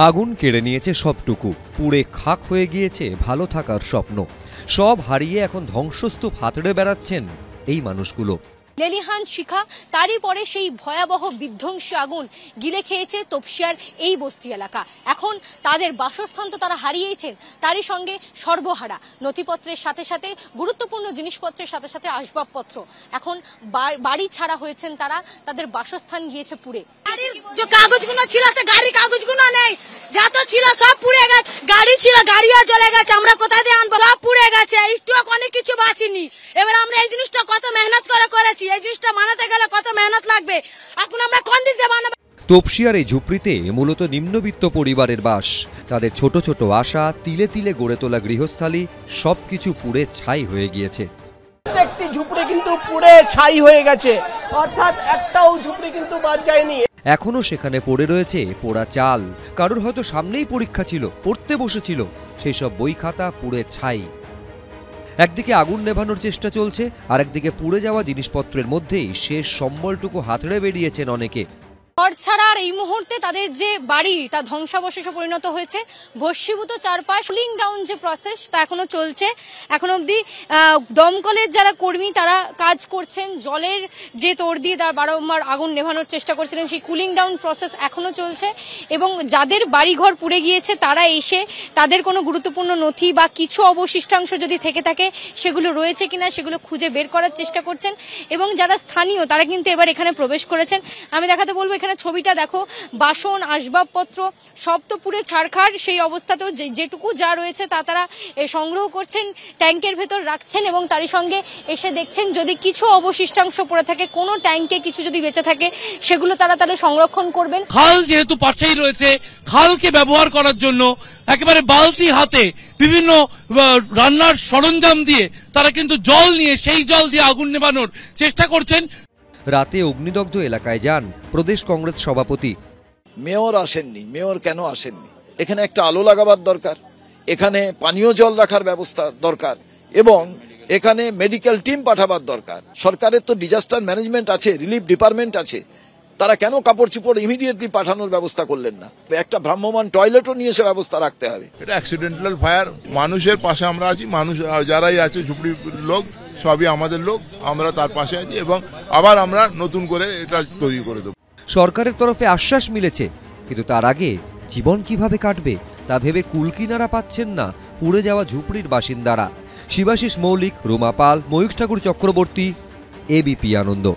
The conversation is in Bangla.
আগুন কেড়ে নিয়েছে সবটুকু, পুড়ে খাক হয়ে গিয়েছে ভালো থাকার স্বপ্ন। সব হারিয়ে এখন ধ্বংসস্তূপ হাতড়ে বেড়াচ্ছেন এই মানুষগুলো। লেলিহান শিখা, তারই পরে সেই ভয়াবহ বিধ্বংসী আগুন গিলে খেয়েছে তপসিয়ার এই বস্তি এলাকা। এখন তাদের বাসস্থান তো তারা হারিয়েছেন, তারই সঙ্গে সর্বহারা নথিপত্রের সাথে সাথে গুরুত্বপূর্ণ জিনিসপত্রের সাথে সাথে আসবাবপত্র। এখন বাড়ি ছাড়া হয়েছেন তারা, তাদের বাসস্থান গিয়েছে পুড়ে। যে কাগজগুলো ছিল সে গাড়ির কাগজগুলো নেই, যা তো ছিল সব পুড়ে গেছে। গাড়ি ছিল, গাড়িও জ্বলে গেছে, আমরা কোথায় দিয়ে আনবো? সব পুড়ে গেছে, একটু অনেক কিছু বাঁচিনি। এবার আমরা এই জিনিসটা কত মেহনত করে করেছি, এই জিনিসটা বানাতে গেলে কত মেহনত লাগবে, এখন আমরা কোন দিক দিয়ে বানাবো? তপসিয়ার এই ঝুপড়িতে মূলত নিম্নবিত্ত পরিবারের বাস। তাদের ছোট ছোট আশা, তিলে তিলে গড়ে তোলা গৃহস্থালী সবকিছু পুড়ে ছাই হয়ে গিয়েছে। প্রত্যেকটি ঝুপড়ি কিন্তু পুড়ে ছাই হয়ে গেছে, অর্থাৎ একটাও ঝুপড়ি কিন্তু বাদ যায়নি। এখনো সেখানে পড়ে রয়েছে পোড়া চাল। কারোর হয়তো সামনেই পরীক্ষা ছিল, পড়তে বসেছিল, সেই সব বই খাতা পুড়ে ছাই। একদিকে আগুন নেভানোর চেষ্টা চলছে, আর একদিকে পুড়ে যাওয়া জিনিসপত্রের মধ্যেই শেষ সম্বলটুকু হাতড়ে বেরিয়েছেন অনেকে। ঘর ছাড়ার এই মুহূর্তে তাদের যে বাড়ি তা ধ্বংসাবশেষে পরিণত হয়েছে। ভস্মীভূত চারপাশ, কুলিং ডাউন যে প্রসেস তা এখনো চলছে। এখন অবধি দমকলের যারা কর্মী তারা কাজ করছেন, জলের যে তোড় দিয়ে তার বারংবার আগুন নেভানোর চেষ্টা করছিলেন, সেই কুলিং ডাউন প্রসেস এখনো চলছে। এবং যাদের বাড়িঘর পুড়ে গিয়েছে তারা এসে তাদের কোনো গুরুত্বপূর্ণ নথি বা কিছু অবশিষ্টাংশ যদি থেকে থাকে সেগুলো রয়েছে কিনা সেগুলো খুঁজে বের করার চেষ্টা করছেন। এবং যারা স্থানীয় তারা কিন্তু এবার এখানে প্রবেশ করেছেন। আমি দেখাতে বলবো, এখানে ছবিটা দেখো, বাসন আসবাবপত্র সব তো পুড়ে ছারখার। সেই অবস্থাতেও যেটুকু যা রয়েছে তা তারা সংগ্রহ করছেন, ট্যাঙ্কের ভেতর রাখছেন এবং তারই সঙ্গে এসে দেখছেন যদি কিছু অবশিষ্টাংশ পড়ে থাকে, কোনো ট্যাঙ্কে কিছু যদি বেঁচে থাকে সেগুলো তারা তাহলে সংরক্ষণ করবেন। খাল যেহেতু পাশেই রয়েছে, খালকে ব্যবহার করার জন্য একেবারে বালতি হাতে বিভিন্ন রান্নার সরঞ্জাম দিয়ে তারা কিন্তু জল নিয়ে সেই জল দিয়ে আগুন নেভানোর চেষ্টা করছেন। রাতে অগ্নিদগ্ধ এলাকায় যান প্রদেশ কংগ্রেস সভাপতি। মেয়র আসেননি, মেয়র কেন আসেননি? এখানে একটা আলো লাগাবার দরকার, এখানে পানীয় জল রাখার ব্যবস্থা দরকার এবং এখানে মেডিকেল টিম পাঠাবার দরকার। সরকারের তো ডিজাস্টার ম্যানেজমেন্ট আছে, রিলিফ ডিপার্টমেন্ট আছে, তারা কেন কাপড় চোপড় ইমিডিয়েটলি পাঠানোর ব্যবস্থা করলেন না? একটা ভ্রাম্যমান টয়লেটও নিয়ে এসে ব্যবস্থা রাখতে হবে। এটা অ্যাক্সিডেন্টাল ফায়ার, মানুষের পাশে আমরা আছি, মানুষ যারাই আছে ঝুপড়ি লোক সবই আমাদের লোক, আমরা তার পাশে আছি এবং আবার আমরা নতুন করে এটা তৈরি করে দেব। সরকারের তরফে আশ্বাস মিলেছে, কিন্তু তার আগে জীবন কিভাবে কাটবে তা ভেবে কুলকিনারা পাচ্ছেন না পুড়ে যাওয়া ঝুপড়ির বাসিন্দারা। শিবাশিস মৌলিক, রুমা পাল, ময়ূখ ঠাকুর চক্রবর্তী, এবিপি আনন্দ।